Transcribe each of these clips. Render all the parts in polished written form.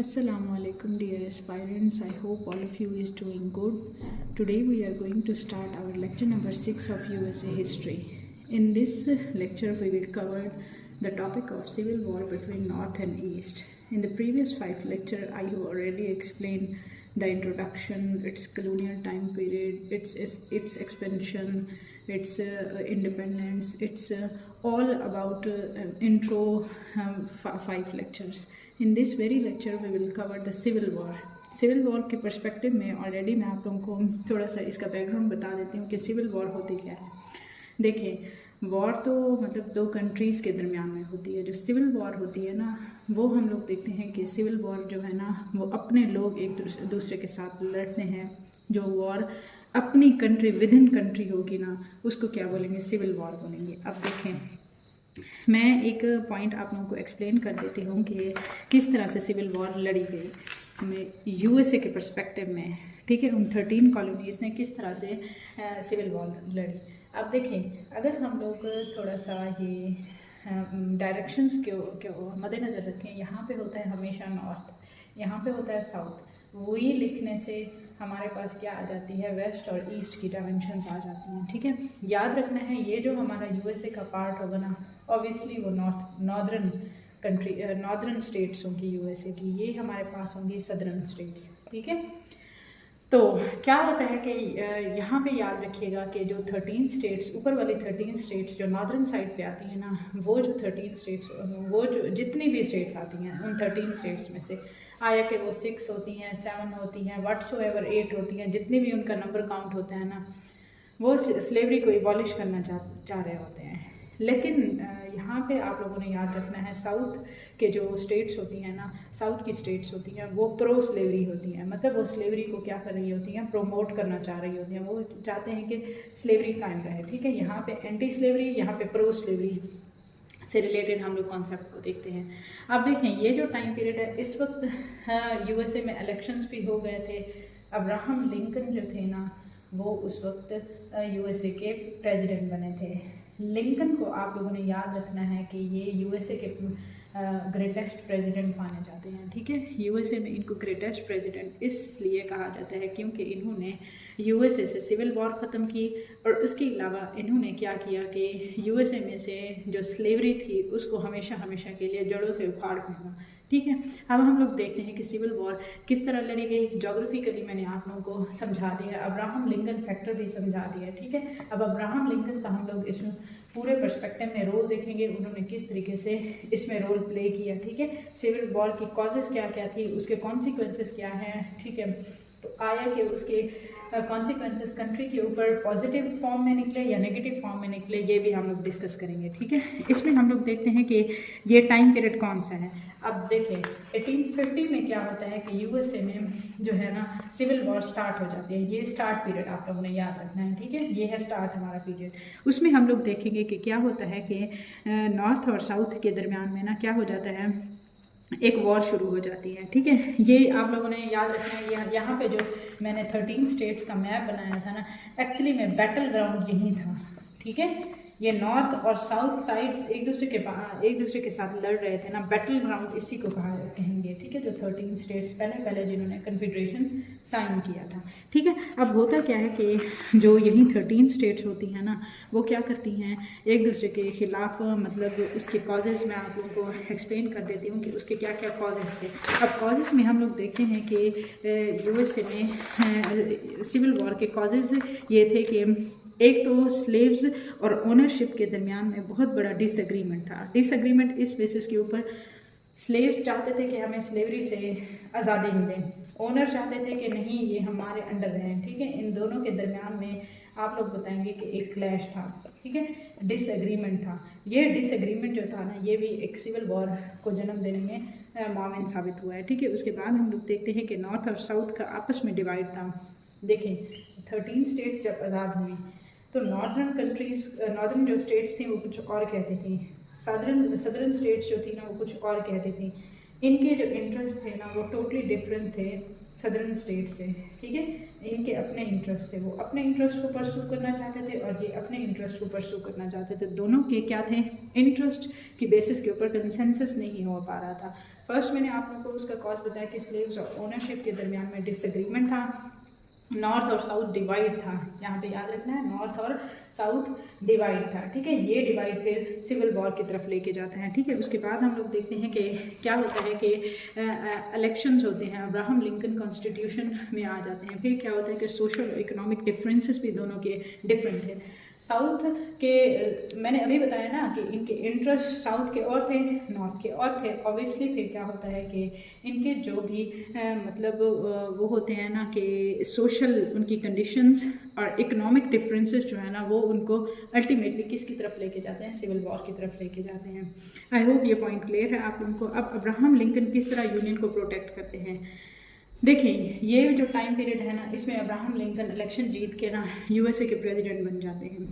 Assalamu alaikum dear aspirants. I hope all of you is doing good. Today we are going to start our lecture number 6 of USA history. In this lecture we will cover the topic of civil war between North and East. In the previous 5 lecture I have already explained the introduction, its colonial time period, its expansion, its independence. It's all about intro 5 lectures. In this very lecture we will cover the civil war. Civil war के perspective में already मैं आप लोगों को थोड़ा सा इसका background बता देती हूँ कि सिविल वॉर होती क्या है। देखें, वॉर तो मतलब 2 कंट्रीज़ के दरमियान में होती है। जो सिविल वॉर होती है ना, वो हम लोग देखते हैं कि सिविल वॉर जो है ना, वो अपने लोग एक दूसरे के साथ लड़ते हैं। जो वॉर अपनी कंट्री विद इन कंट्री होगी ना, उसको क्या बोलेंगे? सिविल वॉर बोलेंगे। अब देखें, मैं एक पॉइंट आप लोगों को एक्सप्लेन कर देती हूँ कि किस तरह से सिविल वॉर लड़ी गई हमें यूएसए के पर्सपेक्टिव में, ठीक है। उन 13 कॉलोनीज़ ने किस तरह से सिविल वॉर लड़ी। अब देखें, अगर हम लोग थोड़ा सा ये डायरेक्शंस को मद्देनज़र रखें, यहाँ पे होता है हमेशा नॉर्थ, यहाँ पे होता है साउथ। वही लिखने से हमारे पास क्या आ जाती है? वेस्ट और ईस्ट की डायमेंशंस आ जाती हैं, ठीक है। याद रखना है, ये जो हमारा यूएसए का पार्ट होगा ना, ऑब्वियसली वो नॉर्दर्न स्टेट्स होंगी यूएसए की, ये हमारे पास होंगी सदर्न स्टेट्स, ठीक है। तो क्या होता है कि यहाँ पे याद रखिएगा कि जो 13 स्टेट्स, ऊपर वाली 13 स्टेट्स जो नॉर्दर्न साइड पे आती हैं ना, वो जो 13 स्टेट्स, वो जो जितनी भी स्टेट्स आती हैं उन 13 स्टेट्स में से आया कि वो 6 होती हैं, 7 होती हैं, व्हाट्सोएवर 8 होती हैं, जितनी भी उनका नंबर काउंट होता है ना, वो स्लेवरी को एबॉलिश करना चाह रहे होते हैं। लेकिन यहाँ पे आप लोगों ने याद रखना है, साउथ के जो स्टेट्स होती हैं ना, साउथ की स्टेट्स होती हैं, वो प्रो स्लेवरी होती हैं। मतलब वो स्लेवरी को क्या कर रही होती हैं? प्रमोट करना चाह रही होती हैं। वो चाहते हैं कि स्लेवरी कायम रहे, ठीक है। यहाँ पे एंटी स्लेवरी, यहाँ पे प्रो स्लेवरी से रिलेटेड हम लोग कॉन्सेप्ट को देखते हैं। अब देखें, ये जो टाइम पीरियड है, इस वक्त यूएसए में इलेक्शंस भी हो गए थे। अब्राहम लिंकन जो थे ना, वो उस वक्त यूएसए के प्रेसिडेंट बने थे। लिंकन को आप लोगों ने याद रखना है कि ये यूएसए के ग्रेटेस्ट प्रेसिडेंट माने जाते हैं, ठीक है। यूएसए में इनको ग्रेटेस्ट प्रेसिडेंट इसलिए कहा जाता है क्योंकि इन्होंने यूएसए से सिविल वॉर ख़त्म की, और उसके अलावा इन्होंने क्या किया कि यूएसए में से जो स्लेवरी थी उसको हमेशा हमेशा के लिए जड़ों से उखाड़ फेंका, ठीक है। अब हम लोग देखते हैं कि सिविल वॉर किस तरह लड़ी गई। जोग्राफिकली मैंने आप लोगों को समझा दिया, अब्राहम लिंकन फैक्टर भी समझा दिया, ठीक है। अब अब्राहम लिंकन का हम लोग इसमें पूरे पर्सपेक्टिव में रोल देखेंगे, उन्होंने किस तरीके से इसमें रोल प्ले किया, ठीक है। सिविल वॉर की कॉजेज़ क्या क्या थी, उसके कॉन्सिक्वेंसेस क्या हैं, ठीक है। तो आया कि उसके कॉन्सिक्वेंसेस कंट्री के ऊपर पॉजिटिव फॉर्म में निकले या नेगेटिव फॉर्म में निकले, ये भी हम लोग डिस्कस करेंगे, ठीक है। इसमें हम लोग देखते हैं कि ये टाइम पीरियड कौन सा है। अब देखें, 1850 में क्या होता है कि यूएसए में जो है ना, सिविल वॉर स्टार्ट हो जाती है। ये स्टार्ट पीरियड आप लोगों ने याद रखना है, ठीक है। ये है स्टार्ट हमारा पीरियड। उसमें हम लोग देखेंगे कि क्या होता है कि नॉर्थ और साउथ के दरमियान में ना क्या हो जाता है, एक वॉर शुरू हो जाती है, ठीक है। ये आप लोगों ने याद रखना है। यहाँ पे जो मैंने 13 स्टेट्स का मैप बनाया था ना, एक्चुअली में बैटल ग्राउंड यही था, ठीक है। ये नॉर्थ और साउथ साइड्स एक दूसरे के साथ लड़ रहे थे ना, बैटल ग्राउंड इसी को कहेंगे, ठीक है। जो 13 स्टेट्स पहले जिन्होंने कन्फेडरेशन साइन किया था, ठीक है। अब होता क्या है कि जो यही 13 स्टेट्स होती हैं ना, वो क्या करती हैं एक दूसरे के ख़िलाफ़, मतलब उसके कॉजेज़ मैं आप लोगों को एक्सप्लेन कर देती हूँ कि उसके क्या क्या कॉजेज़ थे। अब कॉजेज़ में हम लोग देखते हैं कि यूएसए में सिविल वॉर के कॉजेज़ ये थे कि एक तो स्लेव्स और ओनरशिप के दरमियान में बहुत बड़ा डिसएग्रीमेंट था। डिसएग्रीमेंट इस बेसिस के ऊपर, स्लेव्स चाहते थे कि हमें स्लेवरी से आज़ादी मिले, ओनर चाहते थे कि नहीं ये हमारे अंडर रहें, ठीक है। इन दोनों के दरमियान में आप लोग बताएंगे कि एक क्लैश था, ठीक है, डिसएग्रीमेंट था। ये डिसएग्रीमेंट जो था ना, ये भी एक सिविल वॉर को जन्म देने में माविन साबित हुआ है, ठीक है। उसके बाद हम लोग देखते हैं कि नॉर्थ और साउथ का आपस में डिवाइड था। देखें, 13 स्टेट्स जब आज़ाद हुई तो नॉर्दर्न जो स्टेट्स थी वो कुछ और कहती थी, सदर्न स्टेट्स जो थी ना वो कुछ और कहती थी। इनके जो इंटरेस्ट थे ना वो टोटली डिफरेंट थे सदर्न स्टेट से, ठीक है। इनके अपने इंटरेस्ट थे, वो अपने इंटरेस्ट को परसू करना चाहते थे और ये अपने इंटरेस्ट को परसू करना चाहते थे। दोनों के क्या थे, इंटरेस्ट की बेसिस के ऊपर कंसेंसस नहीं हो पा रहा था। फर्स्ट मैंने आप लोगों को उसका कॉज बताया कि स्लेव्स और ओनरशिप के दरमियान में डिसएग्रीमेंट था, नॉर्थ और साउथ डिवाइड था, यहाँ पे याद रखना है नॉर्थ और साउथ डिवाइड था, ठीक है। ये डिवाइड फिर सिविल वॉर की तरफ लेके जाता है, ठीक है। उसके बाद हम लोग देखते हैं कि क्या होता है कि इलेक्शंस होते हैं, अब्राहम लिंकन कॉन्स्टिट्यूशन में आ जाते हैं। फिर क्या होता है कि सोशल इकोनॉमिक डिफरेंसेस भी दोनों के डिफरेंट थे। साउथ के मैंने अभी बताया ना कि इनके इंटरेस्ट साउथ के और थे, नॉर्थ के और थे। ऑब्वियसली फिर क्या होता है कि इनके जो भी मतलब वो होते हैं ना कि सोशल उनकी कंडीशंस और इकोनॉमिक डिफरेंसेस जो है ना वो उनको अल्टीमेटली किसकी तरफ लेके जाते हैं, सिविल वॉर की तरफ लेके जाते हैं। आई होप ये पॉइंट क्लियर है आप लोगों को। अब अब्राहम लिंकन किस तरह यूनियन को प्रोटेक्ट करते हैं, देखिए ये जो टाइम पीरियड है ना इसमें अब्राहम लिंकन इलेक्शन जीत के ना यूएसए के प्रेसिडेंट बन जाते हैं,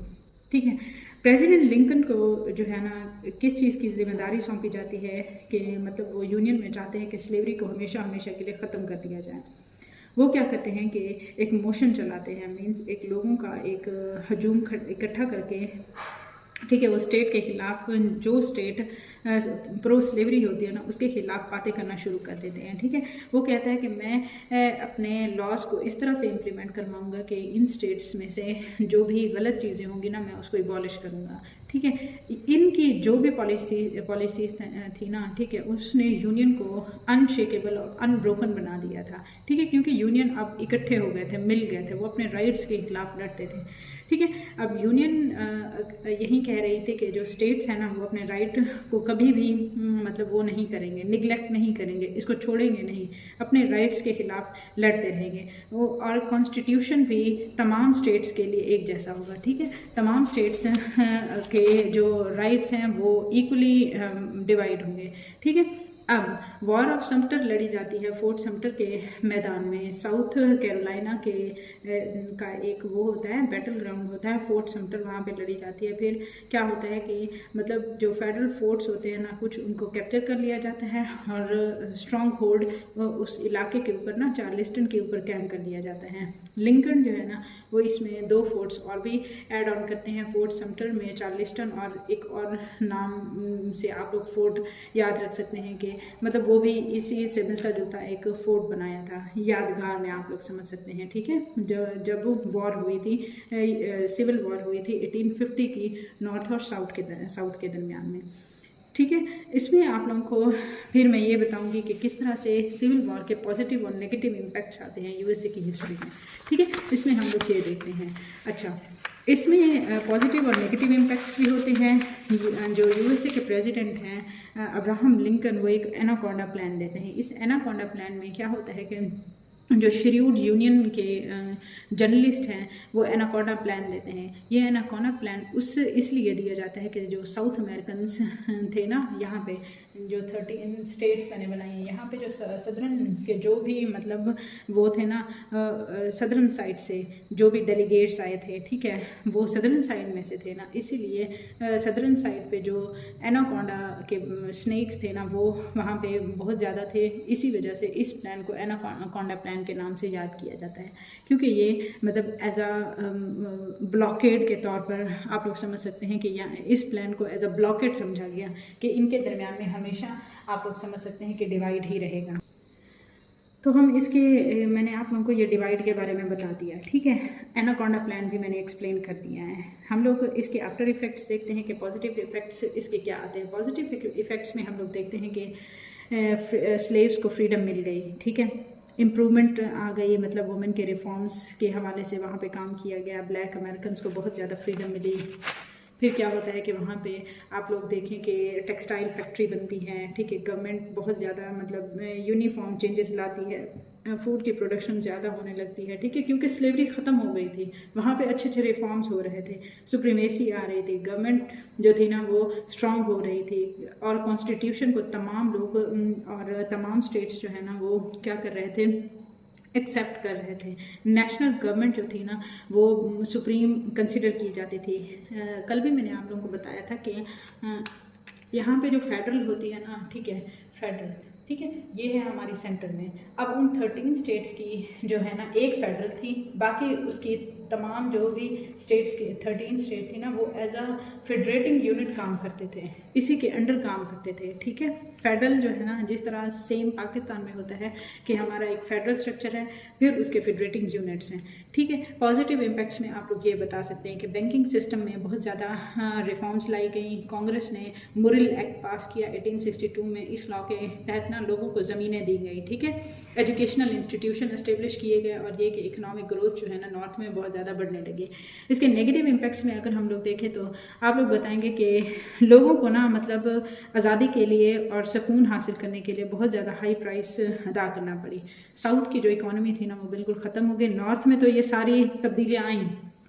ठीक है। प्रेसिडेंट लिंकन को जो है ना किस चीज़ की जिम्मेदारी सौंपी जाती है कि मतलब वो यूनियन में चाहते हैं कि स्लेवरी को हमेशा हमेशा के लिए ख़त्म कर दिया जाए। वो क्या करते हैं कि एक मोशन चलाते हैं, मीन्स एक लोगों का एक हजूम इकट्ठा करके, ठीक है, वो स्टेट के ख़िलाफ़, जो स्टेट प्रो स्लेवरी होती है ना उसके ख़िलाफ़ बातें करना शुरू कर देते हैं, ठीक है। वो कहता है कि मैं अपने लॉज को इस तरह से इम्प्लीमेंट करवाऊँगा कि इन स्टेट्स में से जो भी गलत चीज़ें होंगी ना मैं उसको एबॉलिश करूँगा, ठीक है। इनकी जो भी पॉलिसीज़ थी ना, ठीक है, उसने यूनियन को अनशेकेबल और अनब्रोकन बना दिया था, ठीक है, क्योंकि यूनियन अब इकट्ठे हो गए थे, मिल गए थे, वो अपने राइट्स के खिलाफ लड़ते थे, ठीक है। अब यूनियन यही कह रही थी कि जो स्टेट्स हैं ना वो अपने राइट को कभी भी मतलब वो नहीं करेंगे, निगलेक्ट नहीं करेंगे, इसको छोड़ेंगे नहीं, अपने राइट्स के खिलाफ लड़ते रहेंगे वो। और कॉन्स्टिट्यूशन भी तमाम स्टेट्स के लिए एक जैसा होगा, ठीक है। तमाम स्टेट्स के जो राइट्स हैं वो इक्वली डिवाइड होंगे, ठीक है। अब वॉर ऑफ समटर लड़ी जाती है फोर्ट समटर के मैदान में, साउथ कैरोलिना के का एक वो होता है बैटल ग्राउंड होता है फोर्ट समटर, वहाँ पे लड़ी जाती है। फिर क्या होता है कि मतलब जो फेडरल फोर्ट्स होते हैं ना कुछ उनको कैप्चर कर लिया जाता है और स्ट्रॉन्ग होल्ड उस इलाके के ऊपर ना चार्लिस्टन के ऊपर कैम्प कर लिया जाता है। लिंकन जो है ना वो इसमें 2 फोर्ट्स और भी ऐड ऑन करते हैं, फोर्ट समटर में चार्लिस्टन और एक और नाम से आप लोग फोर्ट याद रख सकते हैं कि मतलब वो भी इसी से मिलता जुलता एक फोर्ट बनाया था, यादगार में आप लोग समझ सकते हैं, ठीक है। जब वॉर हुई थी, सिविल वॉर हुई थी 1850 की नॉर्थ और साउथ के दरमियान में, ठीक है। इसमें आप लोगों को फिर मैं ये बताऊंगी कि किस तरह से सिविल वॉर के पॉजिटिव और नेगेटिव इम्पैक्ट्स आते हैं यूएसए की हिस्ट्री में, ठीक है। इसमें हम लोग ये देखते हैं। अच्छा, इसमें पॉजिटिव और नेगेटिव इम्पैक्ट्स भी होते हैं। जो यूएसए के प्रेसिडेंट हैं अब्राहम लिंकन, वो एक एनाकोंडा प्लान देते हैं। इस एनाकोंडा प्लान में क्या होता है कि जो शेड्यूल्ड यूनियन के जर्नलिस्ट हैं वो एनाकोंडा प्लान देते हैं। ये एनाकोंडा प्लान इसलिए दिया जाता है कि जो साउथ अमेरिकन्स थे ना, यहाँ पे जो 13 स्टेट्स मैंने बनाई हैं, यहाँ पे जो सदर्न के जो भी मतलब वो थे ना सदर्न साइड से जो भी डेलीगेट्स आए थे, ठीक है, वो सदर्न साइड में से थे ना, इसीलिए सदर्न साइड पे जो एनाकोंडा के स्नेक्स थे ना वो वहाँ पे बहुत ज़्यादा थे। इसी वजह से इस प्लान को एनाकोंडा प्लान के नाम से याद किया जाता है, क्योंकि ये मतलब एज अ ब्लॉकेड के तौर पर आप लोग समझ सकते हैं कि यहाँ इस प्लान को एज अ ब्लॉकेड समझा गया कि इनके दरमियान में हमेशा आप लोग समझ सकते हैं कि डिवाइड ही रहेगा। तो हम इसके मैंने आप लोगों को ये डिवाइड के बारे में बता दिया, ठीक है। एनाकोंडा प्लान भी मैंने एक्सप्लेन कर दिया है। हम लोग इसके आफ्टर इफ़ेक्ट्स देखते हैं कि पॉजिटिव इफ़ेक्ट्स इसके क्या आते हैं। पॉजिटिव इफ़ेक्ट्स में हम लोग देखते हैं कि स्लेव्स को फ्रीडम मिल गई, ठीक है, इम्प्रूवमेंट आ गई, मतलब वुमेन के रिफॉर्म्स के हवाले से वहाँ पे काम किया गया, ब्लैक अमेरिकन्स को बहुत ज़्यादा फ्रीडम मिली। फिर क्या होता है कि वहाँ पे आप लोग देखें कि टेक्सटाइल फैक्ट्री बनती है, ठीक है, गवर्नमेंट बहुत ज़्यादा मतलब यूनिफॉर्म चेंजेस लाती है, फूड की प्रोडक्शन ज़्यादा होने लगती है, ठीक है, क्योंकि स्लेवरी ख़त्म हो गई थी, वहाँ पे अच्छे अच्छे रिफॉर्म्स हो रहे थे, सुप्रीमेसी आ रही थी, गवर्नमेंट जो थी ना वो स्ट्रॉन्ग हो रही थी, और कॉन्स्टिट्यूशन को तमाम लोग और तमाम स्टेट्स जो है ना वो क्या कर रहे थे, एक्सेप्ट कर रहे थे। नेशनल गवर्नमेंट जो थी ना वो सुप्रीम कंसिडर की जाती थी। कल भी मैंने आप लोगों को बताया था कि यहाँ पे जो फेडरल होती है ना, ठीक है, फेडरल, ठीक है, ये है हमारी सेंटर में। अब उन 13 स्टेट्स की जो है ना एक फेडरल थी, बाकी उसकी तमाम जो भी स्टेट्स की 13 स्टेट थी ना, वो एज अ फेडरेटिंग यूनिट काम करते थे, इसी के अंडर काम करते थे। ठीक है, फेडरल जो है ना, जिस तरह सेम पाकिस्तान में होता है कि हमारा एक फेडरल स्ट्रक्चर है, फिर उसके फेडरेटिंग यूनिट्स हैं। ठीक है, पॉजिटिव इम्पैक्ट्स में आप लोग ये बता सकते हैं कि बैंकिंग सिस्टम में बहुत ज़्यादा रिफॉर्म्स लाई गई। कांग्रेस ने मुरिल एक्ट पास किया 1862 में, इस लॉ के तहत ना लोगों को ज़मीनें दी गई। ठीक है, एजुकेशनल इंस्टीट्यूशन इस्टेब्लिश किए गए और ये कि इकोनॉमिक ग्रोथ जो है ना नॉर्थ में बहुत ज़्यादा बढ़ने लगी। इसके नेगेटिव इम्पैक्ट्स में अगर हम लोग देखें तो आप लोग बताएंगे कि लोगों को ना मतलब आज़ादी के लिए और सुकून हासिल करने के लिए बहुत ज़्यादा हाई प्राइस अदा करना पड़ी। साउथ की जो इकोनॉमी थी ना वो बिल्कुल ख़त्म हो गई। नॉर्थ में तो ये सारी तब्दीलियाँ आई,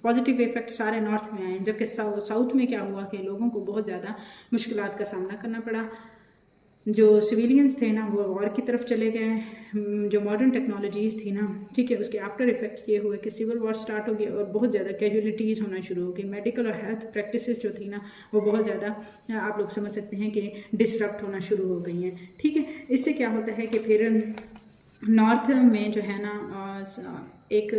पॉजिटिव इफेक्ट सारे नॉर्थ में आए, जबकि साउथ में क्या हुआ कि लोगों को बहुत ज़्यादा मुश्किलात का सामना करना पड़ा। जो सिविलियंस थे ना वो वॉर की तरफ चले गए। जो मॉडर्न टेक्नोलॉजीज़ थी ना, ठीक है, उसके आफ्टर इफेक्ट्स ये हुए कि सिविल वॉर स्टार्ट हो गई और बहुत ज़्यादा कैजुअलिटीज़ होना शुरू हो गई। मेडिकल और हेल्थ प्रैक्टिसेस जो थी ना वो बहुत ज़्यादा आप लोग समझ सकते हैं कि डिसरप्ट होना शुरू हो गई हैं। ठीक है, इससे क्या होता है कि फिर नॉर्थ में जो है ना एक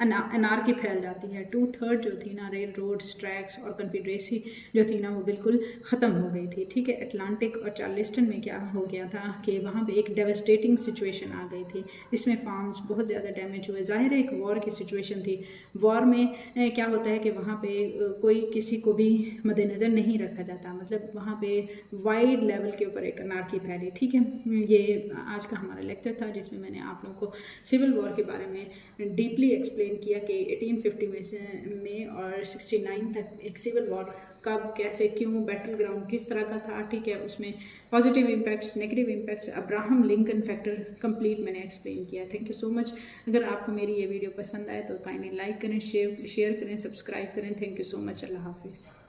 अनार्की फैल जाती है। 2/3 जो थी ना रेल रोड्स, ट्रैक्स और कन्फेडरेसी जो थी ना वो बिल्कुल ख़त्म हो गई थी। ठीक है, अटलांटिक और चार्लिस्टन में क्या हो गया था कि वहाँ पे एक डेवास्टेटिंग सिचुएशन आ गई थी। इसमें फार्म्स बहुत ज़्यादा डैमेज हुए। ज़ाहिर है एक वॉर की सिचुएशन थी। वॉर में क्या होता है कि वहाँ पे कोई किसी को भी मद्देनज़र नहीं रखा जाता, मतलब वहाँ पे वाइड लेवल के ऊपर एक अनार्की फैली। ठीक है, ये आज का हमारा लेक्चर था जिसमें मैंने आप लोगों को सिविल वॉर के बारे में डीपली एक्सप्लेन किया कि 1850 में और 69 तक एक सिविल वॉर कब, कैसे, क्यों, बैटल ग्राउंड किस तरह का था। ठीक है, उसमें positive impacts, negative impacts, Abraham Lincoln factor complete मैंने एक्सप्लेन किया। Thank you so much. अगर आपको मेरी ये वीडियो पसंद आए तो काइंडली लाइक करें, शेयर करें, सब्सक्राइब करें। Thank you so much. अल्लाह हाफिज़।